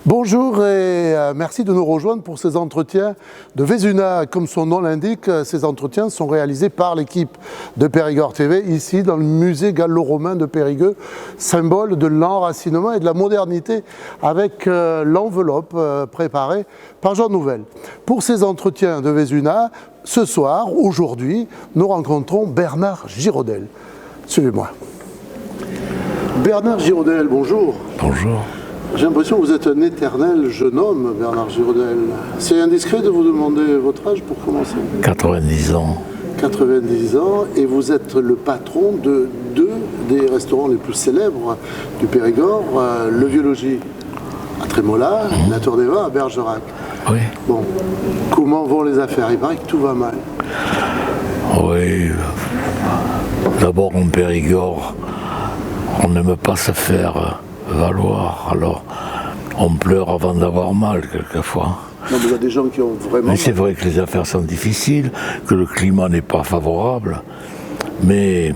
Bonjour et merci de nous rejoindre pour ces entretiens de Vézuna. Comme son nom l'indique, ces entretiens sont réalisés par l'équipe de Périgord TV, ici dans le musée gallo-romain de Périgueux, symbole de l'enracinement et de la modernité, avec l'enveloppe préparée par Jean Nouvel. Pour ces entretiens de Vézuna, ce soir, aujourd'hui, nous rencontrons Bernard Giraudel. Suivez-moi. Bernard Giraudel, bonjour. Bonjour. J'ai l'impression que vous êtes un éternel jeune homme, Bernard Giraudel. C'est indiscret de vous demander votre âge pour commencer. 90 ans. 90 ans, et vous êtes le patron de deux des restaurants les plus célèbres du Périgord, le Vieux Logis à Trémola, la Tour des Vins à Bergerac. Oui. Bon, comment vont les affaires? Il paraît que tout va mal. Oui. D'abord en Périgord, on n'aime pas se faire valoir, alors on pleure avant d'avoir mal quelquefois. Non, mais il y a des gens qui ont vraiment... Mais c'est vrai que les affaires sont difficiles, que le climat n'est pas favorable, mais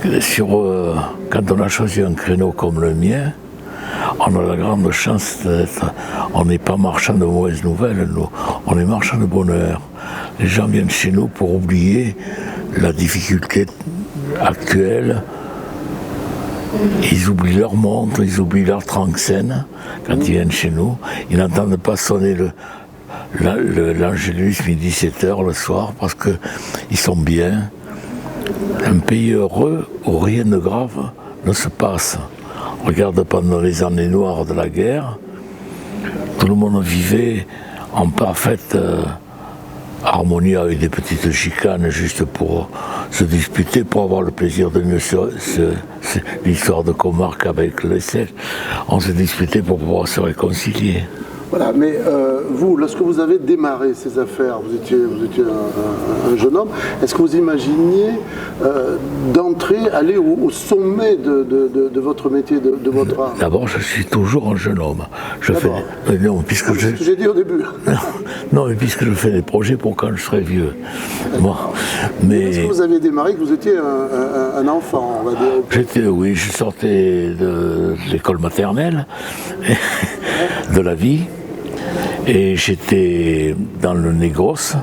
quand on a choisi un créneau comme le mien, on a la grande chance d'être... On n'est pas marchand de mauvaises nouvelles, nous, on est marchand de bonheur. Les gens viennent chez nous pour oublier la difficulté actuelle. Ils oublient leur montre, ils oublient leur tranxène quand ils viennent chez nous. Ils n'entendent pas sonner l'Angélus midi 17h le soir parce qu'ils sont bien. Un pays heureux où rien de grave ne se passe. Regarde pendant les années noires de la guerre, tout le monde vivait en parfaite harmonie avec des petites chicanes juste pour se disputer, pour avoir le plaisir de mieux l'histoire de Comarque avec le sel. On se disputait pour pouvoir se réconcilier. Voilà, mais vous, lorsque vous avez démarré ces affaires, vous étiez un jeune homme, est-ce que vous imaginiez d'entrer, aller au sommet de votre métier, de votre art? D'abord, je suis toujours un jeune homme. Non, puisque c'est ce que j'ai dit au début. Non, mais puisque je fais des projets pour quand je serai vieux. Bon, mais... Est-ce que vous avez démarré, que vous étiez un enfant, on va dire? Oui, je sortais de l'école maternelle, de la vie. Et j'étais dans le négoce,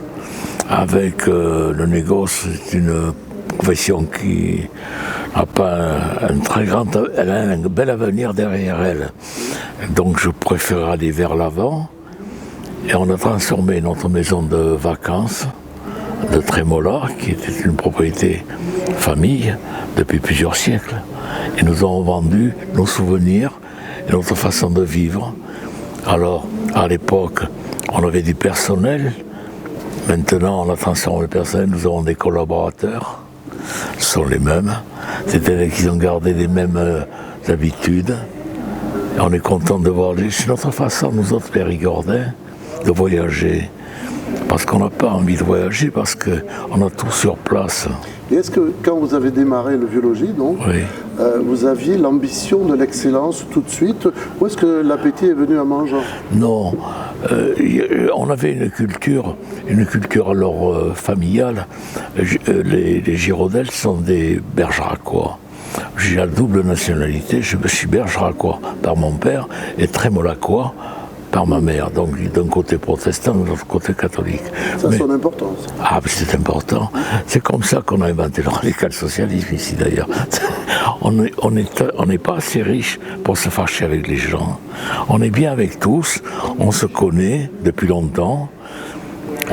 avec le négoce, c'est une profession qui n'a pas elle a un bel avenir derrière elle. Donc je préfère aller vers l'avant. Et on a transformé notre maison de vacances de Trémola, qui était une propriété famille depuis plusieurs siècles. Et nous avons vendu nos souvenirs et notre façon de vivre. Alors, à l'époque, on avait du personnel. Maintenant, on a transformé le personnel. Nous avons des collaborateurs. Ce sont les mêmes. C'est-à-dire qu'ils ont gardé les mêmes habitudes. Et on est content de voir. C'est notre façon, nous autres Périgordais, de voyager. Parce qu'on n'a pas envie de voyager, parce qu'on a tout sur place. Et est-ce que, quand vous avez démarré le Vieux Logis, donc, oui. Vous aviez l'ambition de l'excellence tout de suite, ou est-ce que l'appétit est venu en mangeant? Non, on avait une culture alors familiale. Les Giraudel sont des Bergeracois. J'ai la double nationalité, je suis Bergeracois par mon père et Trémolacois par ma mère, donc d'un côté protestant, de l'autre côté catholique. Ça a son importance. Ah, c'est important. C'est comme ça qu'on a inventé le radical-socialisme ici d'ailleurs. On n'est pas assez riche pour se fâcher avec les gens. On est bien avec tous, on se connaît depuis longtemps.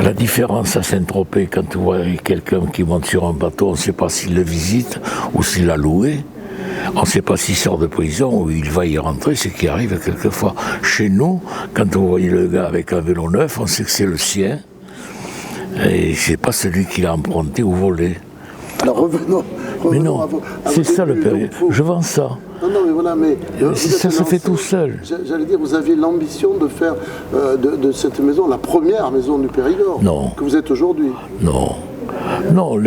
La différence à Saint-Tropez, quand tu vois quelqu'un qui monte sur un bateau, on ne sait pas s'il le visite ou s'il l'a loué. On ne sait pas s'il sort de prison ou il va y rentrer, ce qui arrive quelquefois. Chez nous, quand vous voyez le gars avec un vélo neuf, on sait que c'est le sien. Et c'est pas celui qui l'a emprunté ou volé. Alors revenons mais non, c'est ça le période. Je vends ça. Non, mais voilà, mais... ça se fait tout seul. J'allais dire, vous aviez l'ambition de faire de cette maison la première maison du Périgord. Non. Que vous êtes aujourd'hui. Non. Non,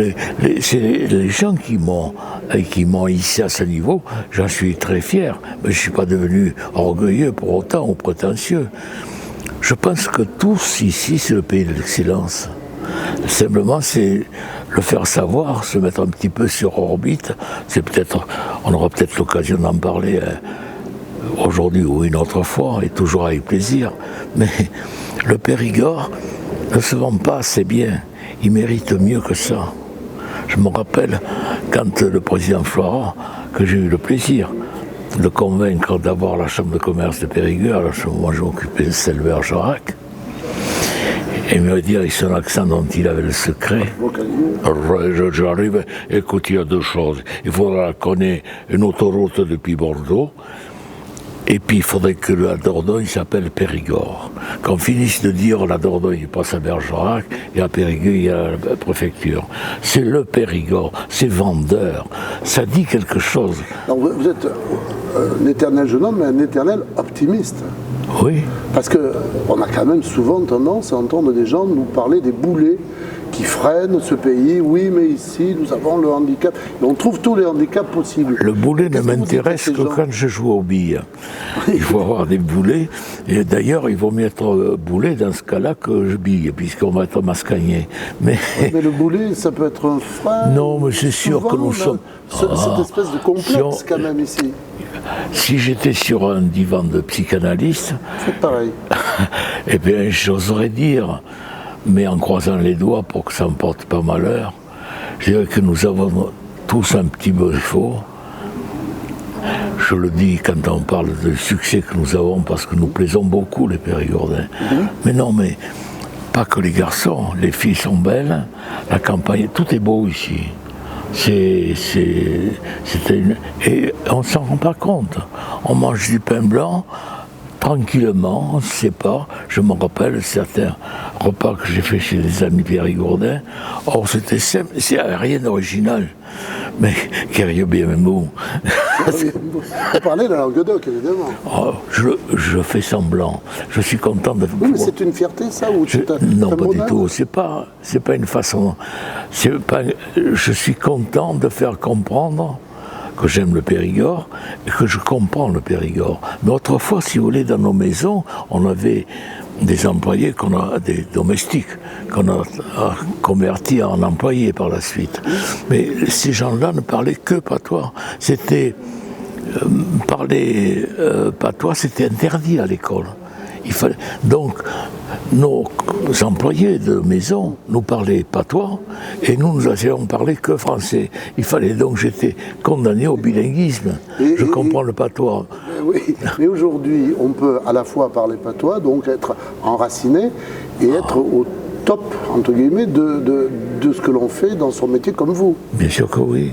c'est les gens qui m'ont hissé à ce niveau, j'en suis très fier, mais je ne suis pas devenu orgueilleux pour autant ou prétentieux. Je pense que tous ici, c'est le pays de l'excellence. Simplement, c'est le faire savoir, se mettre un petit peu sur orbite. On aura peut-être l'occasion d'en parler aujourd'hui ou une autre fois, et toujours avec plaisir. Mais le Périgord ne se vend pas assez bien. Il mérite mieux que ça. Je me rappelle quand le président Floirat, que j'ai eu le plaisir de convaincre d'avoir la chambre de commerce de Périgueux, alors moi je m'occupais de celle de Bergerac, et il m'a dit avec son accent dont il avait le secret, j'arrive, écoute, il y a deux choses, il faudra qu'on ait une autoroute depuis Bordeaux, et puis il faudrait que la Dordogne s'appelle Périgord. Qu'on finisse de dire la Dordogne passe à Bergerac, et à Périgueux il y a la préfecture. C'est le Périgord, c'est vendeur, ça dit quelque chose. Alors vous êtes un éternel jeune homme, mais un éternel optimiste. Oui. Parce qu'on a quand même souvent tendance à entendre des gens nous parler des boulets qui freinent ce pays. Oui, mais ici, nous avons le handicap. Et on trouve tous les handicaps possibles. Le boulet ne m'intéresse que quand je joue aux billes. Il faut avoir des boulets. Et d'ailleurs, il vaut mieux être boulet dans ce cas-là que je bille, puisqu'on va être mascagné. Mais le boulet, ça peut être un frein. Non, mais c'est sûr que nous sommes... Cette espèce de complexe quand même ici. Si j'étais sur un divan de psychanalyste... C'est pareil. Eh bien, j'oserais dire... Mais en croisant les doigts pour que ça ne porte pas malheur, je dirais que nous avons tous un petit défaut. Je le dis quand on parle du succès que nous avons, parce que nous plaisons beaucoup les Périgordins. Mais non, mais pas que les garçons, les filles sont belles, la campagne, tout est beau ici. Et on ne s'en rend pas compte. On mange du pain blanc, tranquillement, on ne sait pas. Je me rappelle certains repas que j'ai fait chez des amis périgourdins. Or, c'était simple, c'est rien d'original. Mais qui arrive bien même où. Vous parlez de la Languedoc, évidemment. Oh, je fais semblant. Je suis content de... Oui, mais c'est une fierté, ça ou non, pas du tout. C'est pas une façon... Je suis content de faire comprendre que j'aime le Périgord et que je comprends le Périgord. Mais autrefois, si vous voulez, dans nos maisons, on avait des employés, des domestiques, qu'on a convertis en employés par la suite. Mais ces gens-là ne parlaient que patois. C'était... parler patois, c'était interdit à l'école. Donc, nos employés de maison nous parlaient patois et nous allions parler que français. Il fallait donc, j'étais condamné au bilinguisme. Je comprends le patois. Oui, mais aujourd'hui, on peut à la fois parler patois, donc être enraciné et être au top, entre guillemets, de ce que l'on fait dans son métier comme vous. Bien sûr que oui.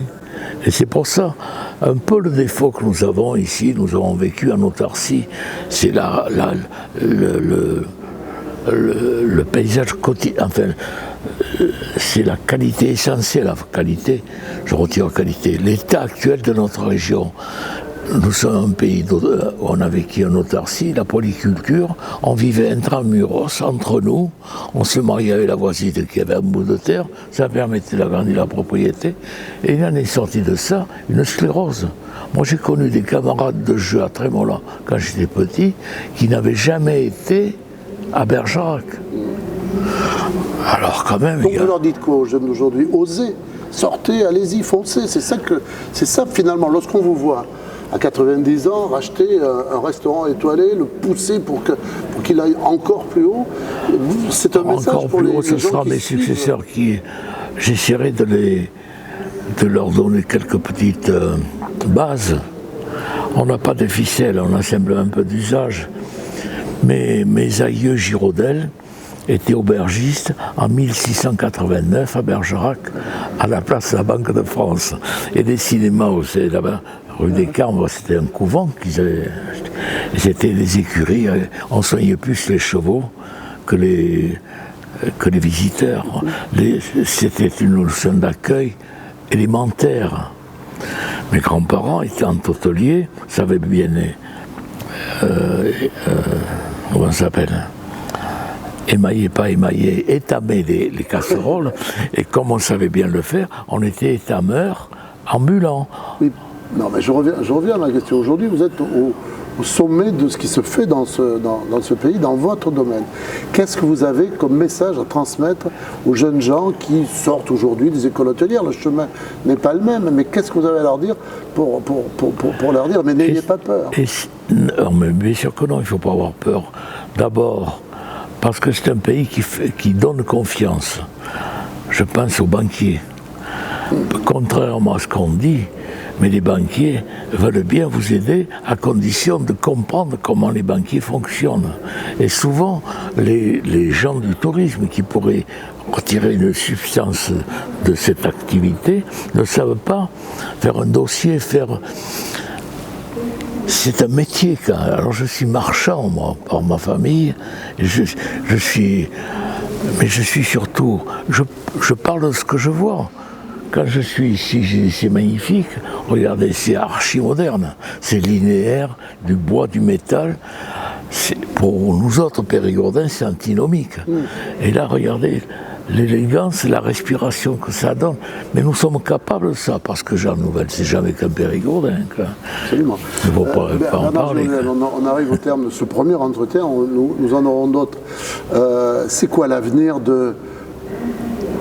Et c'est pour ça, un peu le défaut que nous avons ici, nous avons vécu en autarcie, c'est le paysage quotidien, enfin, c'est la qualité essentielle, la qualité, je retire la qualité, l'état actuel de notre région. Nous sommes un pays où on a vécu en autarcie, la polyculture, on vivait intramuros entre nous, on se mariait avec la voisine qui avait un bout de terre, ça permettait d'agrandir la propriété, et il en est sorti de ça une sclérose. Moi j'ai connu des camarades de jeu à Trémola quand j'étais petit, qui n'avaient jamais été à Bergerac. Alors quand même... Donc vous leur dites quoi aux jeunes d'aujourd'hui? Osez, sortez, allez-y, foncez, c'est ça finalement, lorsqu'on vous voit à 90 ans, racheter un restaurant étoilé, le pousser pour qu'il aille encore plus haut. C'est un message encore pour plus les haut, ce gens sera qui mes suivent. successeurs qui... J'essaierai de leur donner quelques petites bases. On n'a pas de ficelle, on a simplement un peu d'usage. Mais mes aïeux Giraudel étaient aubergistes en 1689 à Bergerac, à la place de la Banque de France. Et des cinémas aussi, là-bas, rue des Cambres, c'était un couvent qu'ils avaient. C'était des écuries, on soignait plus les chevaux que les visiteurs. C'était une notion d'accueil élémentaire. Mes grands-parents étaient en hôtelier, savaient bien, comment ça s'appelle, émailler, pas émailler, étamer les casseroles. Et comme on savait bien le faire, on était étameurs ambulants. Oui, Non, mais je reviens à ma question. Aujourd'hui, vous êtes au sommet de ce qui se fait dans ce pays, dans votre domaine. Qu'est-ce que vous avez comme message à transmettre aux jeunes gens qui sortent aujourd'hui des écoles hôtelières? Le chemin n'est pas le même, mais qu'est-ce que vous avez à leur dire pour leur dire, mais n'ayez pas peur? Non, mais bien sûr que non, il ne faut pas avoir peur. D'abord, parce que c'est un pays qui donne confiance. Je pense aux banquiers. Contrairement à ce qu'on dit, mais les banquiers veulent bien vous aider à condition de comprendre comment les banquiers fonctionnent. Et souvent, les gens du tourisme qui pourraient retirer une substance de cette activité ne savent pas faire un dossier, C'est un métier. Alors je suis marchand, moi, par ma famille. Et mais je suis surtout... Je parle de ce que je vois. Quand je suis ici, c'est magnifique. Regardez, c'est archi moderne. C'est linéaire, du bois, du métal. Pour nous autres Périgourdins, c'est antinomique. Et là, regardez l'élégance, la respiration que ça donne. Mais nous sommes capables de ça, parce que Jean Nouvel, c'est jamais qu'un Périgourdin. Absolument. Il ne faut pas en parler. On arrive au terme de ce premier entretien, nous en aurons d'autres. C'est quoi l'avenir de...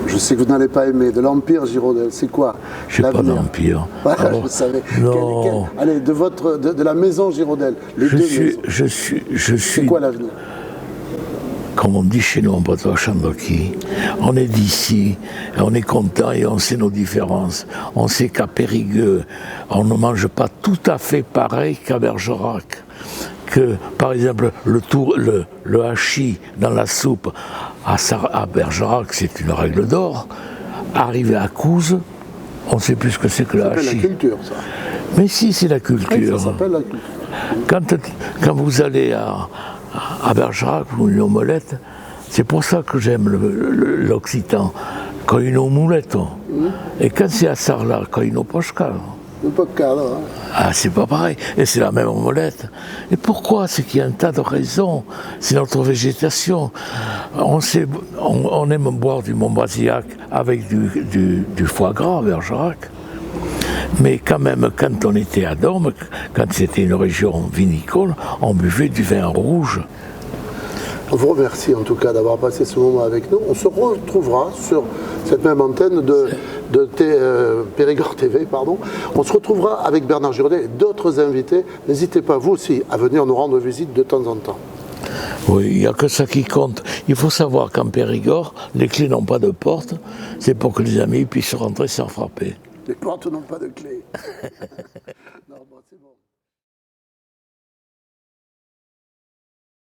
Je sais que vous n'allez pas aimer, de l'Empire Girodel, c'est quoi? Je n'ai pas d'Empire. Voilà, je savais. Non. Allez, de la maison Girodel, les deux maisons. C'est quoi l'avenir? Comme on dit chez nous en bateau à Chandoki, on est d'ici, on est content et on sait nos différences. On sait qu'à Périgueux, on ne mange pas tout à fait pareil qu'à Bergerac. Que, par exemple, le hachis dans la soupe à Bergerac, c'est une règle d'or. Arrivé à Couze, on ne sait plus ce que c'est que le hachis. Ça s'appelle la culture, ça. Mais si, c'est la culture. Oui, ça s'appelle la culture. Quand vous allez à Bergerac ou une omelette, c'est pour ça que j'aime l'Occitan. Quand une omelette, et quand c'est à Sarlat, quand une pochka. Ah, c'est pas pareil. Et c'est la même omelette. Et pourquoi? C'est qu'il y a un tas de raisons. C'est notre végétation. On aime boire du Montbazillac avec du foie gras à Bergerac. Mais quand même, quand on était à Dorme, quand c'était une région vinicole, on buvait du vin rouge. On vous remercie en tout cas d'avoir passé ce moment avec nous. On se retrouvera sur cette même antenne de Périgord TV, pardon. On se retrouvera avec Bernard Girodel et d'autres invités. N'hésitez pas, vous aussi, à venir nous rendre visite de temps en temps. Oui, il n'y a que ça qui compte. Il faut savoir qu'en Périgord, les clés n'ont pas de porte. C'est pour que les amis puissent rentrer sans frapper. Les portes n'ont pas de clé. Non, bon, c'est bon.